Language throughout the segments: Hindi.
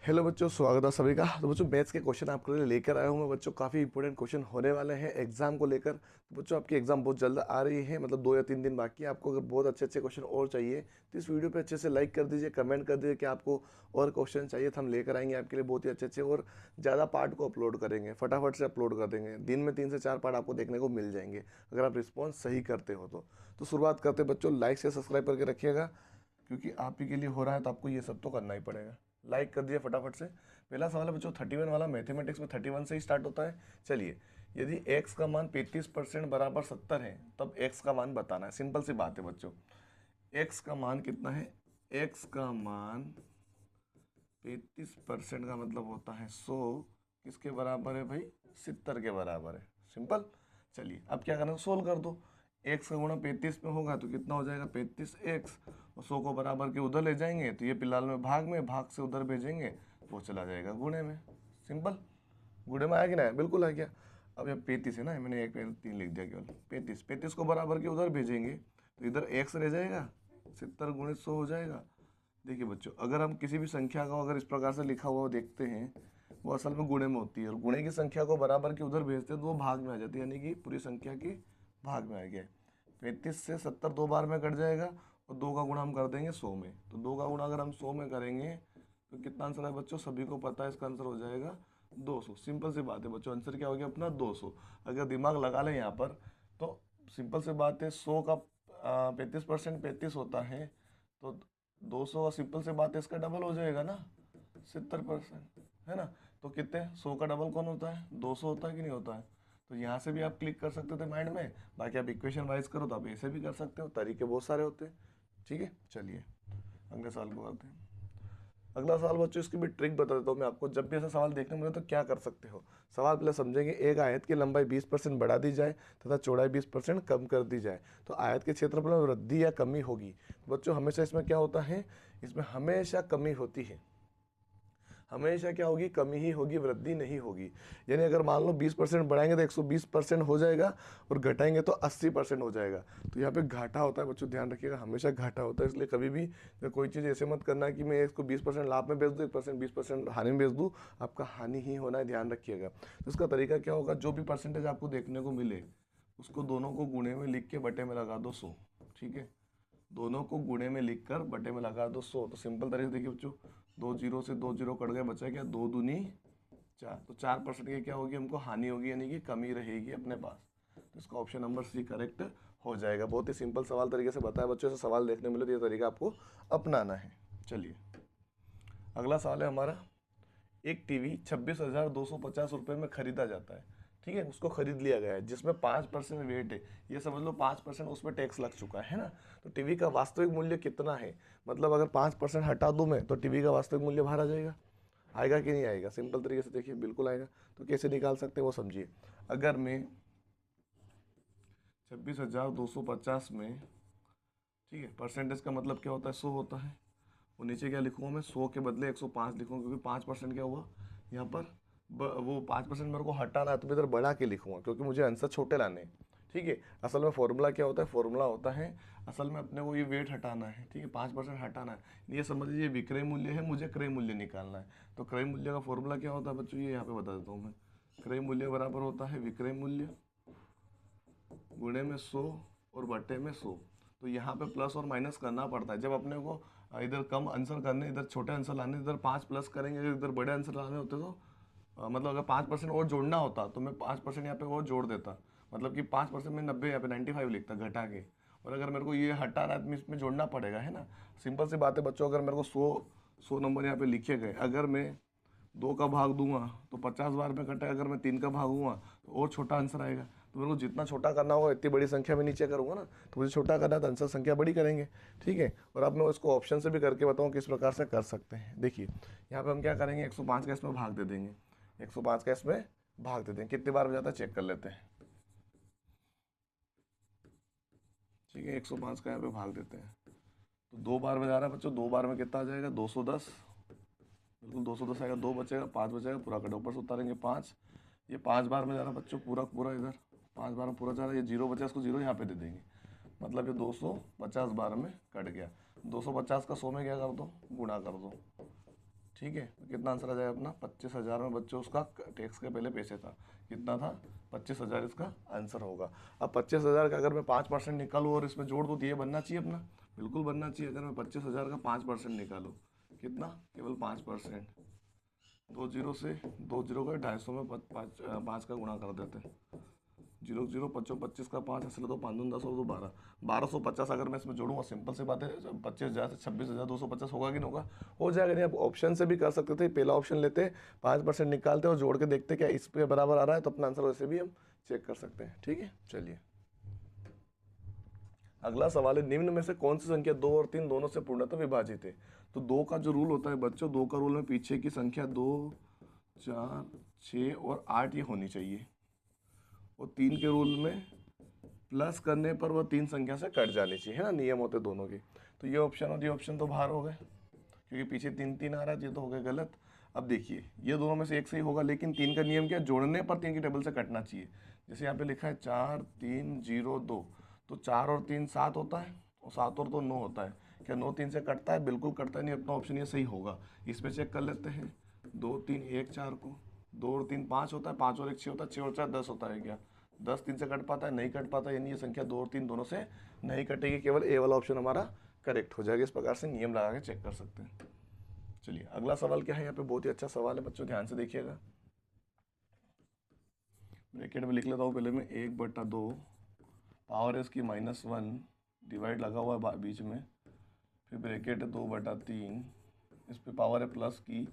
हेलो बच्चों, स्वागत है सभी का। तो बच्चों मैथ्स के क्वेश्चन आपके लिए लेकर आया हूँ मैं बच्चों। काफ़ी इंपॉर्टेंट क्वेश्चन होने वाले हैं एग्जाम को लेकर। तो बच्चों आपकी एग्जाम बहुत जल्द आ रही है, मतलब 2 या 3 दिन बाकी है। आपको अगर बहुत अच्छे अच्छे क्वेश्चन और चाहिए तो इस वीडियो पे अच्छे से लाइक कर दीजिए, कमेंट कर दीजिए कि आपको और क्वेश्चन चाहिए तो हम लेकर आएंगे आपके लिए बहुत ही अच्छे अच्छे। और ज़्यादा पार्ट को अपलोड करेंगे, फटाफट से अपलोड कर देंगे। दिन में 3 से 4 पार्ट आपको देखने को मिल जाएंगे अगर आप रिस्पॉन्स सही करते हो तो शुरुआत करते बच्चों, लाइक से सब्सक्राइब करके रखिएगा, क्योंकि आप ही के लिए हो रहा है तो आपको ये सब तो करना ही पड़ेगा। लाइक कर दिए फटाफट से। पहला सवाल है बच्चों 31 वाला, मैथमेटिक्स में 31 से ही स्टार्ट होता है। चलिए, यदि x का मान 35% बराबर 70 है तब x का मान बताना है। सिंपल सी बात है बच्चों। x का मान कितना है? x का मान 35% का मतलब होता है 100। किसके बराबर है भाई? 70 के बराबर है। सिंपल। चलिए अब क्या करना है, सोल्व कर दो। एक्स का गुणा 35 में होगा तो कितना हो जाएगा? 35x। और 100 को बराबर के उधर ले जाएंगे तो ये फिलहाल में भाग से उधर भेजेंगे, वो चला जाएगा गुणे में। सिंपल। गुणे में आया कि ना? बिल्कुल आ गया। अब ये 35 है ना, मैंने 1 3 लिख दिया केवल। 35 को बराबर के उधर भेजेंगे तो इधर x रह जाएगा, 70 गुणित 100 हो जाएगा। देखिए बच्चों, अगर हम किसी भी संख्या को अगर इस प्रकार से लिखा हुआ देखते हैं, वो असल में गुणे में होती है, और गुणे की संख्या को बराबर के उधर भेजते हैं तो वो भाग में आ जाती है, यानी कि पूरी संख्या की भाग में आ गया। 35 से 70 दो बार में कट जाएगा, और 2 का गुणा हम कर देंगे 100 में। तो 2 का गुणा अगर हम 100 में करेंगे तो कितना आंसर है बच्चों? सभी को पता है इसका आंसर हो जाएगा 200। सिंपल सी बात है बच्चों, आंसर क्या हो गया अपना? 200। अगर दिमाग लगा लें यहाँ पर तो सिंपल सी बात है, 100 का 35% 35 होता है, तो 200 का सिंपल से बात है इसका डबल हो जाएगा ना, 70%, है ना। तो कितने? 100 का डबल कौन होता है? 200 होता है कि नहीं होता है? तो यहाँ से भी आप क्लिक कर सकते थे माइंड में। बाकी आप इक्वेशन वाइज करो तो आप ऐसे भी कर सकते हो, तरीके बहुत सारे होते हैं। ठीक है, चलिए अगले साल को आते हैं। अगला सवाल बच्चों, इसकी भी ट्रिक बता देता हूँ मैं आपको। जब भी ऐसा सवाल देखने मिले तो क्या कर सकते हो। सवाल पहले समझेंगे। एक आयत की लंबाई 20% बढ़ा दी जाए तथा चौड़ाई 20% कम कर दी जाए तो आयत के क्षेत्रफल में वृद्धि या कमी होगी। तो बच्चों हमेशा इसमें क्या होता है? इसमें हमेशा कमी होती है। हमेशा क्या होगी? कमी ही होगी, वृद्धि नहीं होगी। यानी अगर मान लो 20% बढ़ाएंगे तो 120% हो जाएगा, और घटाएंगे तो 80% हो जाएगा। तो यहाँ पे घाटा होता है बच्चों, ध्यान रखिएगा, हमेशा घाटा होता है। इसलिए कभी भी कोई चीज़ ऐसे मत करना कि मैं इसको 20% लाभ में बेच दूँ, 1% 20% हानि में बेच दूँ। आपका हानि ही होना है, ध्यान रखिएगा। तो इसका तरीका क्या होगा? जो भी परसेंटेज आपको देखने को मिले उसको दोनों को गुणे में लिख के बटे में लगा दो 100। ठीक है, दोनों को गुणे में लिखकर बटे में लगा दो 100। तो सिंपल तरीके से देखिए बच्चों, 2 जीरो से 2 जीरो कट गए, बचा क्या? 2 दूनी 4। तो 4% की क्या होगी? हमको हानि होगी, यानी कि कमी रहेगी अपने पास। तो इसका ऑप्शन नंबर सी करेक्ट हो जाएगा। बहुत ही सिंपल सवाल तरीके से बताया बच्चों। ऐसे सवाल देखने मिले तो ये तरीका आपको अपनाना है। चलिए अगला सवाल है हमारा। एक टीवी 26,250 रुपये में खरीदा जाता है। ठीक है, उसको खरीद लिया गया है, जिसमें 5% वेट है। ये समझ लो 5% उस पर टैक्स लग चुका है ना। तो टीवी का वास्तविक मूल्य कितना है? मतलब अगर 5% हटा दूं मैं तो टीवी का वास्तविक मूल्य बाहर आ जाएगा। आएगा कि नहीं आएगा? सिंपल तरीके से देखिए, बिल्कुल आएगा। तो कैसे निकाल सकते हैं वो समझिए। अगर मैं 26,250 में, ठीक है, परसेंटेज का मतलब क्या होता है? 100 होता है। और नीचे क्या लिखूंगा मैं? 100 के बदले 105 लिखूंगा, क्योंकि 5% क्या हुआ यहाँ पर? वो 5% मेरे को हटाना है तो मैं इधर बढ़ा के लिखूंगा, क्योंकि मुझे आंसर छोटे लाने हैं। ठीक है, असल में फॉर्मूला क्या होता है? फॉर्मूला होता है, असल में अपने को ये वेट हटाना है। ठीक है, 5% हटाना है। ये समझ लीजिए विक्रय मूल्य है, मुझे क्रय मूल्य निकालना है। तो क्रय मूल्य का फॉर्मूला क्या होता है बच्चों? ये यहाँ पे बता देता हूँ मैं। क्रय मूल्य बराबर होता है विक्रय मूल्य गुणे में 100 और बटे में 100। तो यहाँ पे प्लस और माइनस करना पड़ता है। जब अपने को इधर कम आंसर करने, इधर छोटे आंसर लाने, इधर 5 प्लस करेंगे, इधर बड़े आंसर लाने होते तो मतलब अगर 5% और जोड़ना होता तो मैं 5% यहाँ पे और जोड़ देता। मतलब कि 5% में 90 यहाँ पे 95 लिखता घटा के। और अगर मेरे को ये हटा रहा है तो इसमें जोड़ना पड़ेगा, है ना। सिंपल सी बात है बच्चों। अगर मेरे को 100 नंबर यहाँ पे लिखे गए, अगर मैं 2 का भाग दूंगा तो 50 बार में कटेगा। अगर मैं 3 का भाग दूंगा तो और छोटा आंसर आएगा। तो मेरे को जितना छोटा करना होगा इतनी बड़ी संख्या में नीचे करूंगा ना, तो मुझे छोटा करना है तो आंसर संख्या बड़ी करेंगे। ठीक है, और अब मैं उसको ऑप्शन से भी करके बताऊँ किस प्रकार से कर सकते हैं। देखिए यहाँ पे हम क्या करेंगे, 105 का इसमें भाग दे देंगे। 105 का इसमें भाग दे देंगे। कितनी बार हो जाता है चेक कर लेते हैं। ठीक है, 105 का यहाँ पे भाग देते हैं तो 2 बार में जा रहा है बच्चों। 2 बार में कितना आ जाएगा? 210। बिल्कुल 210 आएगा। 2 बचेगा, 5 बचेगा, पूरा कट ऊपर से उतारेंगे 5। ये 5 बार में जा रहा है बच्चों, पूरा पूरा इधर 5 बार में पूरा जा रहा है। ये जीरो बचा, इसको जीरो यहाँ पे दे देंगे। मतलब ये 250 बार में कट गया। 250 का 100 में क्या कर दो? गुणा कर दो। ठीक है, तो कितना आंसर आ जाएगा अपना 25,000 में बच्चों उसका टैक्स के पहले पैसे था, कितना था 25,000 इसका आंसर होगा। अब 25,000 का अगर मैं 5% निकालूँ और इसमें जोड़ दूँ तो ये बनना चाहिए अपना, बिल्कुल बनना चाहिए। अगर मैं 25,000 का 5% निकालूँ, कितना, केवल 5%, 2 जीरो से 2 जीरो का 250 में 5 का गुणा कर देते हैं, 0 0 25 25 का 5 असले तो 5 10 और 12 1250 अगर मैं इसमें जोड़ूंगा, सिंपल सी बात है, 25,000 से 26,250 होगा कि नहीं होगा, हो जाएगा। नहीं, आप ऑप्शन से भी कर सकते थे, पहला ऑप्शन लेते 5% निकालते और जोड़ के देखते क्या इस पे बराबर आ रहा है, तो अपना आंसर वैसे भी हम चेक कर सकते हैं। ठीक है, चलिए अगला सवाल है, निम्न में से कौन सी संख्या 2 और 3 दोनों से पूर्णतः विभाजित है। तो 2 का जो रूल होता है बच्चों, 2 का रूल में पीछे की संख्या 2 4 6 और 8 ये होनी चाहिए, और 3 के रूल में प्लस करने पर वह 3 संख्या से कट जानी चाहिए, है ना, नियम होते दोनों के। तो ये ऑप्शन और ये ऑप्शन तो बाहर हो गए, क्योंकि पीछे 3 3 आ रहा है, ये तो हो गए गलत। अब देखिए ये दोनों में से एक सही होगा, लेकिन 3 का नियम क्या है, जोड़ने पर 3 की टेबल से कटना चाहिए। जैसे यहाँ पे लिखा है 4 3 0 2, तो 4 और 3 7 होता है, और 7 और 2 9 होता है। क्या 9 3 से कटता है? बिल्कुल कटता है नहीं, अपना ऑप्शन ये सही होगा। इस पर चेक कर लेते हैं, 2 3 1 4 को, 2 और 3 5 होता है, 5 और 1 6 होता है, 6 और 4 10 होता है। क्या 10 3 से कट पाता है? नहीं कट पाता, यानी ये संख्या 2 और 3 दोनों से नहीं कटेगी, केवल ए वाला ऑप्शन हमारा करेक्ट हो जाएगा। इस प्रकार से नियम लगा के चेक कर सकते हैं। चलिए अगला सवाल क्या है, यहाँ पे बहुत ही अच्छा सवाल है बच्चों, ध्यान से देखिएगा। ब्रैकेट में लिख लेता हूँ पहले मैं, 1/2 पावर है इसकी -1, डिवाइड लगा हुआ है बीच में, फिर ब्रैकेट है 2/3, इस पे पावर है प्लस की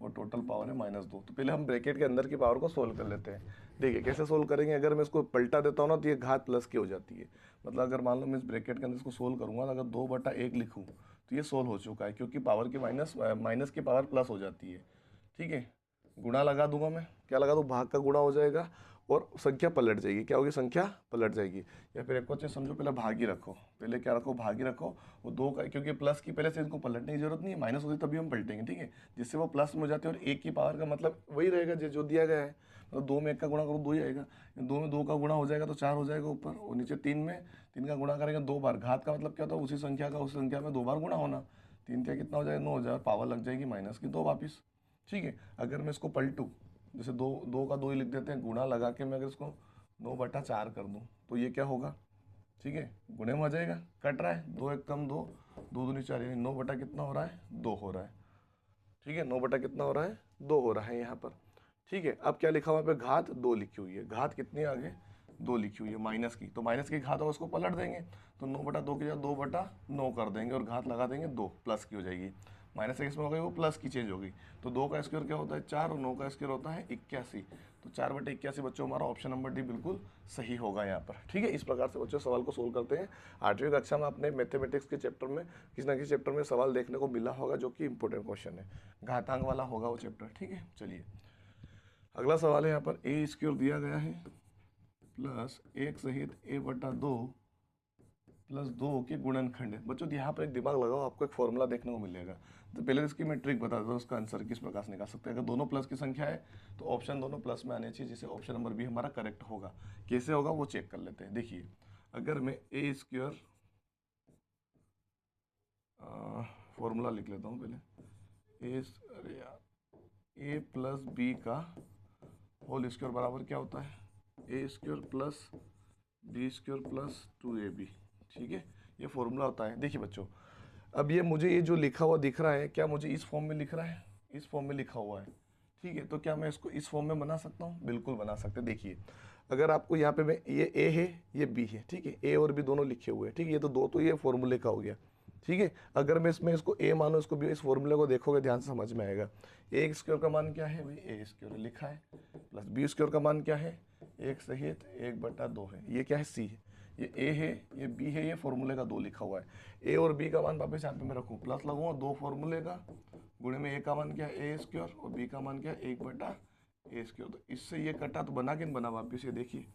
और टोटल पावर है -2। तो पहले हम ब्रैकेट के अंदर की पावर को सोल्व कर लेते हैं। देखिए कैसे सोल्व करेंगे, अगर मैं इसको पलटा देता हूँ ना तो ये घात प्लस की हो जाती है। मतलब अगर मान लो मैं इस ब्रैकेट के अंदर इसको सोल्व करूँगा, तो अगर 2/1 लिखूँ तो ये सोल्व हो चुका है, क्योंकि पावर की माइनस की पावर प्लस हो जाती है। ठीक है, गुणा लगा दूंगा मैं, क्या लगा दूँ, भाग का गुणा हो जाएगा और संख्या पलट जाएगी। क्या होगी, संख्या पलट जाएगी। या फिर एक और चीज़ समझो, पहले भागी रखो, पहले क्या रखो, भागी रखो। वो 2 का, क्योंकि प्लस की पहले से इनको पलटने की जरूरत नहीं है, माइनस होती तभी हम पलटेंगे। ठीक है, जिससे वो प्लस में हो जाती है, और 1 की पावर का मतलब वही रहेगा जो दिया गया है। मतलब 2 में 1 का गुणा करो 2 ही आएगा, 2 में 2 का गुणा हो जाएगा तो 4 हो जाएगा ऊपर, और नीचे 3 में 3 का गुणा करेंगे 2 बार। घात का मतलब क्या होता है, उसी संख्या का उसी संख्या में 2 बार गुणा होना। 3 क्या कितना हो जाएगा, 9 हो जाएगा, पावर लग जाएगी -2 वापिस। ठीक है, अगर मैं इसको पलटूँ, जैसे 2 का 2 ही लिख देते हैं, गुणा लगा के मैं अगर इसको 9/4 कर दूं तो ये क्या होगा, ठीक है, गुणे में आ जाएगा, कट रहा है, 2 1 कम 2, 2 दूनी 4, यानी 9 बटा कितना हो रहा है, 2 हो रहा है। ठीक है, 9 बटा कितना हो रहा है, 2 हो रहा है यहाँ पर। ठीक है, अब क्या लिखा हुआ पे, घात 2 लिखी हुई है, घात कितनी आगे 2 लिखी हुई है माइनस की, तो माइनस की घात होगा उसको पलट देंगे, तो 9/2 की जगह 2/9 कर देंगे और घात लगा देंगे 2, प्लस की हो जाएगी। माइनस एक्स में हो गई वो प्लस की चेंज होगी, तो 2 का स्क्वायर क्या होता है 4 और 9 का स्क्वायर होता है 81। तो 4/81 बच्चों, हमारा ऑप्शन नंबर डी बिल्कुल सही होगा यहाँ पर। ठीक है, इस प्रकार से बच्चों सवाल को सोल्व करते हैं। 8वीं कक्षा में अपने मैथमेटिक्स के चैप्टर में किसी ना किसी चैप्टर में सवाल देखने को मिला होगा, जो कि इंपॉर्टेंट क्वेश्चन है, घातांक वाला होगा वो चैप्टर। ठीक है, चलिए अगला सवाल है, यहाँ पर ए स्क्वायर दिया गया है प्लस 1 सहित a/2 प्लस 2 के गुणनखंड है। बच्चों यहाँ पर एक दिमाग लगाओ, आपको एक फॉर्मूला देखने को मिलेगा। तो पहले इसकी मैं ट्रिक बता देता हूँ, उसका आंसर किस प्रकार से निकाल सकते हैं। अगर दोनों प्लस की संख्या है तो ऑप्शन दोनों प्लस में आने चाहिए, जिससे ऑप्शन नंबर बी हमारा करेक्ट होगा। कैसे होगा वो चेक कर लेते हैं। देखिए अगर मैं ए स्क्वायर, फॉर्मूला लिख लेता हूँ पहले, ए प्लस बी का होल स्क्वायर बराबर क्या होता है, A square plus B square plus 2ab। ठीक है, ये फॉर्मूला होता है। देखिए बच्चों, अब ये जो लिखा हुआ दिख रहा है, क्या मुझे इस फॉर्म में लिख रहा है, इस फॉर्म में लिखा हुआ है। ठीक है, तो क्या मैं इसको इस फॉर्म में बना सकता हूँ, बिल्कुल बना सकते हैं। देखिए अगर आपको यहाँ पे मैं, ये ए है ये बी है, ठीक है, ए और बी दोनों लिखे हुए हैं। ठीक है, ये तो दो, तो ये फॉर्मूले का हो गया। ठीक है, अगर मैं इसको ए मानो, इसको बी, इस फॉर्मूले को देखोगे ध्यान से समझ में आएगा। ए स्क्वायर का मान क्या है भाई, ए स्क्वायर लिखा है, प्लस बी स्क्वायर का मान क्या है, 1 सहित 1/2 है, ये क्या है सी है, ये ए है ये बी है, ये फॉर्मूले का 2 लिखा हुआ है। ए और बी का मान वापस यहाँ पे मैं रखूँ, प्लस लगूंगा 2 फॉर्मूले का, गुणे में ए का मान क्या है ए स्क्वायर और बी का मान क्या है 1/a स्क्वायर। तो इससे ये कटा, तो बना किन बना, वापिस ये देखिए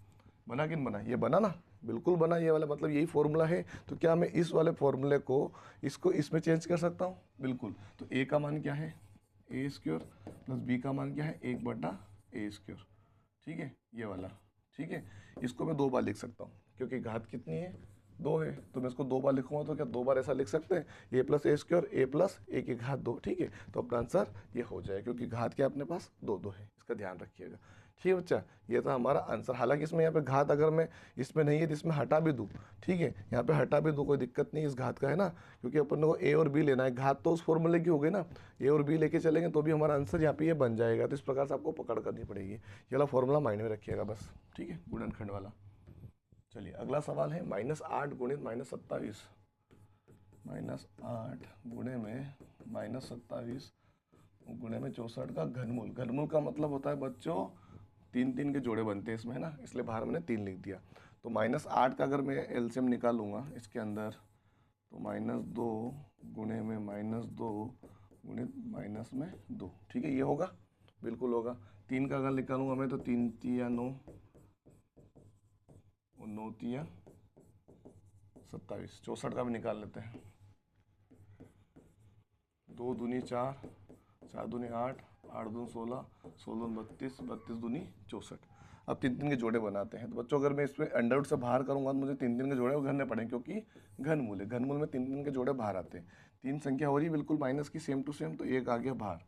बना किन बना, ये बना ना, बिल्कुल बना, ये वाला मतलब यही फॉर्मूला है। तो क्या मैं इस वाले फॉर्मूले को इसको इसमें चेंज कर सकता हूँ, बिल्कुल। तो ए का मान क्या है ए स्क्वायर प्लस बी का मान क्या है 1/a स्क्वायर। ठीक है, ये वाला। ठीक है, इसको मैं 2 बार लिख सकता हूँ, क्योंकि घात कितनी है 2 है, तो मैं इसको 2 बार लिखूंगा तो क्या 2 बार ऐसा लिख सकते हैं, a plus A square a plus A की घात 2, ठीक है। तो अपना आंसर ये हो जाएगा, क्योंकि घात क्या अपने पास 2 है, इसका ध्यान रखिएगा। ठीक है बच्चा, ये था हमारा आंसर। हालांकि इसमें यहाँ पे घात अगर मैं इसमें नहीं है तो इसमें हटा भी दूँ, ठीक है, यहाँ पे हटा भी दूँ, कोई दिक्कत नहीं इस घात का, है ना, क्योंकि अपन को ए और बी लेना है। घात तो उस फॉर्मूले की हो गई ना, ए और बी लेके चलेंगे तो भी हमारा आंसर यहाँ पे ये बन जाएगा। तो इस प्रकार से आपको पकड़ करनी पड़ेगी, ये वाला फॉर्मूला माइंड में रखिएगा बस, ठीक है, गुणनखंड वाला। चलिए अगला सवाल है -8 गुणित -27, -8 गुणे में -27 गुणे में 64 का घनमूल। घनमूल का मतलब होता है बच्चों 3 के जोड़े बनते हैं इसमें, है ना, इसलिए बाहर मैंने 3 लिख दिया। तो -8 का अगर मैं एलसीएम निकालूंगा इसके अंदर, तो -2 गुणे में -2 गुणित -2, ठीक है, ये होगा, बिल्कुल होगा। 3 का अगर निकालूंगा मैं तो 3 तिया 9 और 9 तिया 27, 64 का भी निकाल लेते हैं। 2 दूनी 4, 4 दूनी 8, 8 दूनी 16, 16 दूनी 32, 32 दूनी 64। अब 3 के जोड़े बनाते हैं। तो बच्चों अगर मैं इसमें अंडर रूट से बाहर करूंगा तो मुझे 3 के जोड़े घरने पड़ेंगे, क्योंकि घनमूल है, घनमूल में 3 के जोड़े बाहर आते हैं। 3 संख्या हो रही है बिल्कुल माइनस की, सेम टू सेम, तो 1 आ गया बाहर।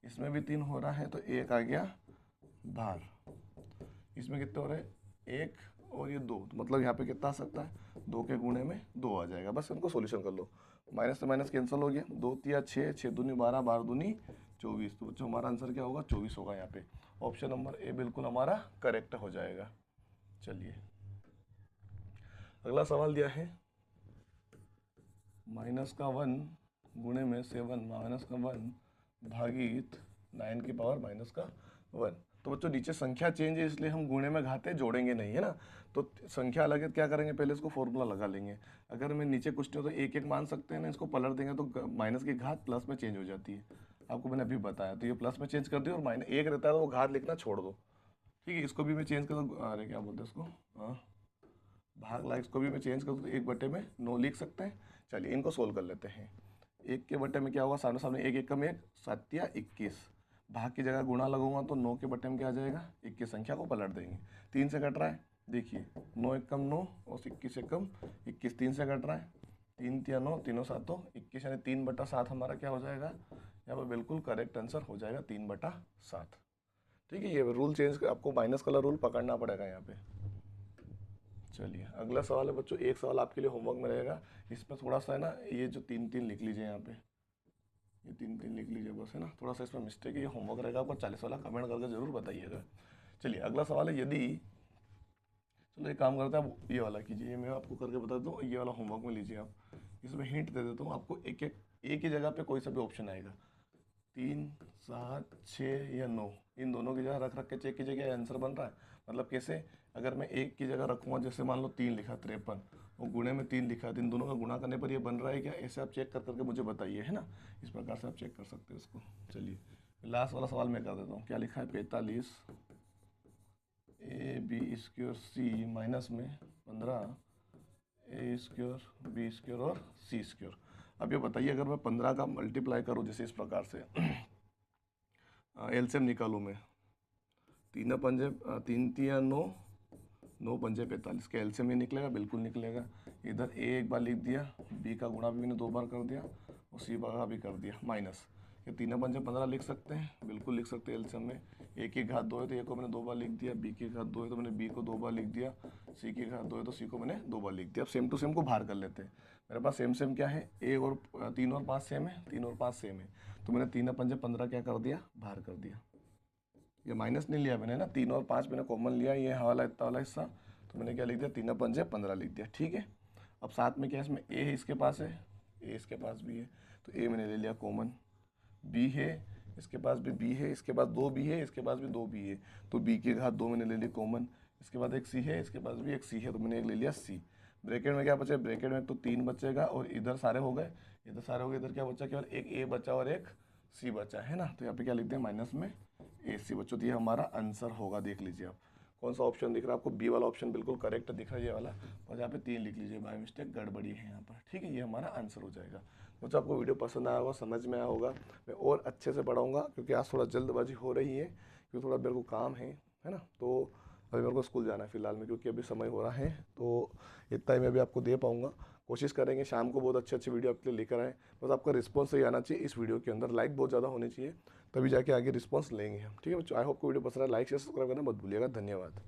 इसमें भी 3 हो रहा है तो 1 आ गया बाहर। इसमें कितने हो रहे हैं, 1 और ये 2, तो मतलब यहाँ पे कितना आ सकता है, 2 के गुणे में 2 आ जाएगा। बस इनको सॉल्यूशन कर लो, माइनस से माइनस कैंसिल हो गया, 2 तिया 6, 6 दूनी 12, 12 दूनी 24। तो बच्चों हमारा आंसर क्या होगा, 24 होगा यहाँ पे। ऑप्शन नंबर ए बिल्कुल हमारा करेक्ट हो जाएगा। चलिए अगला सवाल दिया है -1 गुणे में 7 -1 भागित 9 की पावर -1। तो बच्चों नीचे संख्या चेंज है इसलिए हम गुणे में घाते जोड़ेंगे नहीं, है ना। तो संख्या अलग है, क्या करेंगे, पहले इसको फॉर्मूला लगा लेंगे। अगर मैं नीचे कुछ नहीं हो तो 1 1 मान सकते हैं ना, इसको पलट देंगे तो माइनस की घात प्लस में चेंज हो जाती है, आपको मैंने अभी बताया। तो ये प्लस में चेंज कर दिया और माइनस 1 रहता है तो वो घात लिखना छोड़ दो, ठीक है। इसको भी मैं चेंज कर दूँ, अरे क्या बोलते हैं इसको, हाँ भाग ला, इसको भी मैं चेंज कर दूँ तो 1 बटे में 9 लिख सकते हैं। चलिए इनको सोल्व कर लेते हैं। 1 के बटे में क्या होगा, सामने सामने 1 1 कम 1, 7 या 21, भाग की जगह गुणा लगूंगा तो 9 के बटे में क्या आ जाएगा, 21 संख्या को पलट देंगे। 3 से कट रहा है, देखिए 9 1 कम 9 और 21 1 कम 21, 3 से कट रहा है, 3 तिया 9, तीनों सातों 21, यानी 3/7 हमारा क्या हो जाएगा, यहाँ पर बिल्कुल करेक्ट आंसर हो जाएगा 3/7। ठीक है, ये रूल चेंज, आपको माइनस वाला रूल पकड़ना पड़ेगा यहाँ पे। चलिए अगला सवाल है बच्चों, एक सवाल आपके लिए होमवर्क में रहेगा, इसमें थोड़ा सा है ना, ये जो 3 लिख लीजिए यहाँ पे, ये 3 लिख लीजिए बस, है ना, थोड़ा सा इसमें मिस्टेक है, ये होमवर्क रहेगा आपका 40 वाला, कमेंट करके जरूर बताइएगा। चलिए अगला सवाल है, यदि, चलो एक काम करते हैं, आप ये वाला कीजिए, ये मैं आपको करके बता दूँ, ये वाला होमवर्क में लीजिए आप। इसमें हिंट दे देता हूँ आपको, एक ही जगह पे कोई सा भी ऑप्शन आएगा, 3 7 6 या 9, इन दोनों की जगह रख रख के चेक कीजिए क्या आंसर बन रहा है। मतलब कैसे, अगर मैं एक की जगह रखूँगा, जैसे मान लो 3 लिखा 53 और गुणे में 3 लिखा, तो इन दोनों का गुणा करने पर ये बन रहा है क्या, ऐसे आप चेक कर करके मुझे बताइए, है ना। इस प्रकार से आप चेक कर सकते हैं इसको। चलिए लास्ट वाला सवाल मैं कर देता हूँ, क्या लिखा है, 45 AB² C माइनस में 15 A² B² और C²। अब ये बताइए, अगर मैं 15 का मल्टीप्लाई करूँ जैसे इस प्रकार से, एलसीएम निकालूँ मैं, 3 पंजे 3 तिया 9, 9 पंजे 45, का एलसीएम ही निकलेगा, बिल्कुल निकलेगा। इधर ए एक बार लिख दिया, बी का गुणा भी मैंने 2 बार कर दिया और सी का भी कर दिया माइनस, ये 3 पंजे 15 लिख सकते हैं, बिल्कुल लिख सकते हैं। एलसीएम में ए की घात 2 है तो ए को मैंने 2 बार लिख दिया, बी की घात 2 है तो मैंने बी को 2 बार लिख दिया, सी की घात 2 है तो सी को मैंने 2 बार लिख दिया। अब सेम टू सेम को बाहर कर लेते हैं, मेरे पास सेम सेम क्या है, ए और 3 और 5 सेम है, 3 और 5 सेम है, तो मैंने 3 पंजे 15 क्या कर दिया, बाहर कर दिया। ये माइनस नहीं लिया मैंने ना, 3 और 5 मैंने कॉमन लिया, ये हवाला इतना वाला हिस्सा, तो मैंने क्या लिख दिया, 3 पंजे 15 लिख दिया, ठीक है। अब साथ में क्या है, इसमें ए है, इसके पास है, ए इसके पास भी है, तो ए मैंने ले लिया कॉमन, बी है इसके पास भी, बी है इसके पास 2 बी है, इसके पास भी 2 बी है, तो बी की घात 2 मैंने ले ली कॉमन, इसके बाद एक सी है, इसके पास भी एक सी है, तो मैंने एक ले लिया सी। ब्रैकेट में क्या बचे, ब्रैकेट में तो 3 बचेगा और इधर सारे हो गए, इधर सारे हो गए, इधर क्या बचा, केवल एक ए बचा और एक सी बचा, है ना। तो यहाँ पे क्या लिखते हैं, माइनस में ए सी बच्चों, तो ये हमारा आंसर होगा। देख लीजिए आप कौन सा ऑप्शन दिख रहा है आपको, बी वाला ऑप्शन बिल्कुल करेक्ट दिख रहा है, ये वाला, और यहाँ पे 3 लिख लीजिए, बाय मिस्टेक गड़बड़ी है यहाँ पर, ठीक है, ये हमारा आंसर हो जाएगा। मुझे आपको वीडियो पसंद आया होगा, समझ में आया होगा, मैं और अच्छे से पढ़ाऊँगा, क्योंकि आज थोड़ा जल्दबाजी हो रही है, क्योंकि थोड़ा मेरे को काम है ना। तो अभी मेरे को स्कूल जाना है फिलहाल में, क्योंकि अभी समय हो रहा है, तो इतना ही मैं भी आपको दे पाऊँगा। कोशिश करेंगे शाम को बहुत अच्छी अच्छी वीडियो आपके लिए लेकर आए, बस आपका रिस्पॉन्स सही आना चाहिए इस वीडियो के अंदर, लाइक बहुत ज़्यादा होनी चाहिए, तभी जाके आगे रिस्पॉन्स लेंगे हम। ठीक है बच्चों, आई होप को वीडियो पसंद है, लाइक शेयर सब्सक्राइब करना मत भूलिएगा। धन्यवाद।